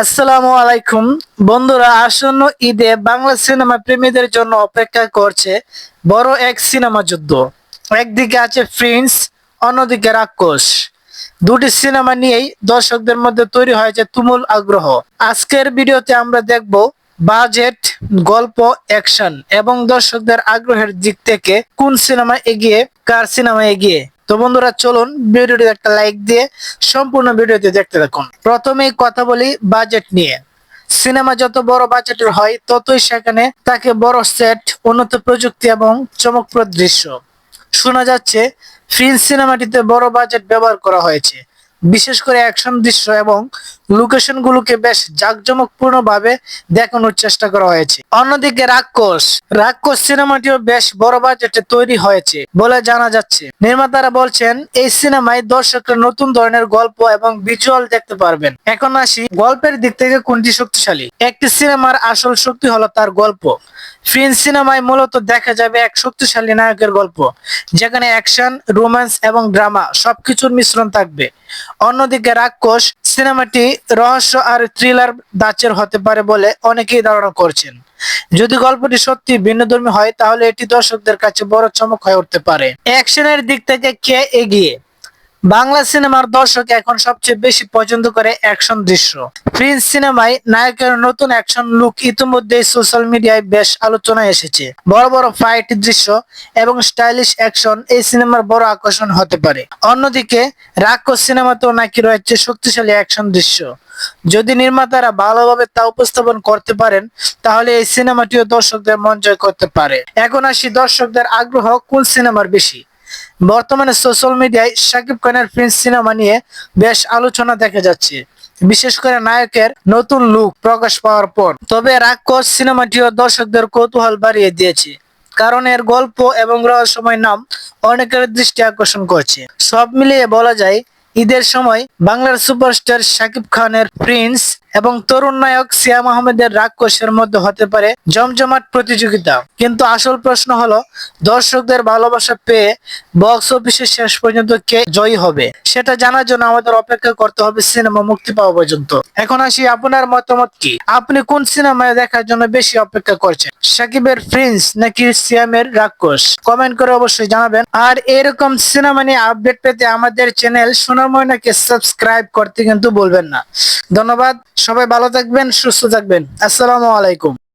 আসসালামু আলাইকুম বন্ধুরা, আসন্ন ঈদে বাংলা সিনেমা প্রেমীদের জন্য অপেক্ষা করছে বড় এক সিনেমা যুদ্ধ। একদিকে আছে প্রিন্স, অন্যদিকে রাক্ষস। দুটি সিনেমা নিয়েই দর্শকদের মধ্যে তৈরি হয়েছে তুমুল আগ্রহ। আজকের ভিডিওতে আমরা দেখব বাজেট, গল্প, অ্যাকশন এবং দর্শকদের আগ্রহের দিক থেকে কোন সিনেমা এগিয়ে, কার সিনেমা এগিয়ে। তো বন্ধুরা, চলুন ভিডিওটি একটা লাইক দিয়ে সম্পূর্ণ ভিডিওটি দেখতে থাকুন। প্রথমেই কথা বলি বাজেট নিয়ে। সিনেমা যত বড় বাজেটের হয় ততই সেখানে তাকে বড় সেট, উন্নত প্রযুক্তি এবং চমকপ্রদ দৃশ্য। শোনা যাচ্ছে প্রিন্স সিনেমাটিতে বড় বাজেট ব্যবহার করা হয়েছে, বিশেষ করে অ্যাকশন দৃশ্য এবং লোকেশনগুলোকে বেশ জাঁকজমকপূর্ণ ভাবে দেখানোর চেষ্টা করা হয়েছে। অন্যদিকে রাক্ষস রাক্ষস সিনেমাটিও বেশ বড় বাজেটে তৈরি হয়েছে বলে জানা যাচ্ছে। নির্মাতারা বলছেন এই সিনেমায় দর্শকরা নতুন ধরনের গল্প এবং ভিজুয়াল দেখতে পারবেন। এখন আসি গল্পের দিক থেকে কোনটি শক্তিশালী। একটি সিনেমার আসল শক্তি হলো তার গল্প। প্রিন্স সিনেমায় মূলত দেখা যাবে এক শক্তিশালী নায়কের গল্প, যেখানে অ্যাকশন, রোম্যান্স এবং ড্রামা সবকিছুর মিশ্রণ থাকবে। অন্যদিকে রাক্ষস সিনেমাটি রহস্য আর থ্রিলার ধাঁচের হতে পারে বলে অনেকেই ধারণা করছেন। যদি গল্পটি সত্যি ভিন্নধর্মী হয় তাহলে এটি দর্শকদের কাছে বড় চমক হয়ে উঠতে পারে। অ্যাকশনের দিক থেকে কে এগিয়ে? বাংলা সিনেমার দর্শক এখন সবচেয়ে বেশি পছন্দ করে অ্যাকশন দৃশ্য। প্রিন্স সিনেমায় নায়কের নতুন অ্যাকশন লুক ইতিমধ্যেই সোশ্যাল মিডিয়ায় বেশ আলোচনায় এসেছে। বড় বড় ফাইট দৃশ্য এবং স্টাইলিশ অ্যাকশন এই সিনেমার বড় আকর্ষণ হতে পারে। অন্যদিকে রাক্ষস সিনেমাতেও নাকি রয়েছে শক্তিশালী অ্যাকশন দৃশ্য। যদি নির্মাতারা ভালোভাবে তা উপস্থাপন করতে পারেন তাহলে এই সিনেমাটিও দর্শকদের মন জয় করতে পারে। এখন আসি দর্শকদের আগ্রহ কোন সিনেমার বেশি। বর্তমানে সোশ্যাল মিডিয়ায় শাকিব খানের প্রিন্স সিনেমা নিয়ে বেশ আলোচনা দেখা যাচ্ছে, বিশেষ করে নায়কের নতুন লুক প্রকাশ পাওয়ার পর। তবে রাক্ষস সিনেমাটিও দর্শকদের কৌতূহল বাড়িয়ে দিয়েছে, কারণ এর গল্প এবং রহস্যময় নাম অনেকের দৃষ্টি আকর্ষণ করছে। সব মিলিয়ে বলা যায় ঈদের সময় বাংলার সুপারস্টার শাকিব খানের প্রিন্স এবং তরুণ নায়ক সিয়াম আহমেদের রাক্ষসের মধ্যে হতে পারে জমজমাট প্রতিযোগিতা। কিন্তু আসল প্রশ্ন হলো দর্শকদের ভালোবাসা পেয়ে বক্স অফিসে শেষ পর্যন্ত কে জয়ী হবে, সেটা জানার জন্য আমাদের অপেক্ষা করতে হবে সিনেমা মুক্তি পাওয়া পর্যন্ত। এখন আসি আপনার মতামত কি? আপনি কোন সিনেমায় দেখার জন্য বেশি অপেক্ষা করছেন, শাকিবের প্রিন্স নাকি সিয়ামের রাক্ষস? কমেন্ট করে অবশ্যই জানাবেন। আর এরকম সিনেমা নিয়ে আপডেট পেতে আমাদের চ্যানেল সোনার ময়নাকে সাবস্ক্রাইব করতে কিন্তু ভুলবেন না। ধন্যবাদ। সবাই ভালো থাকবেন, সুস্থ থাকবেন। আসসালামু আলাইকুম।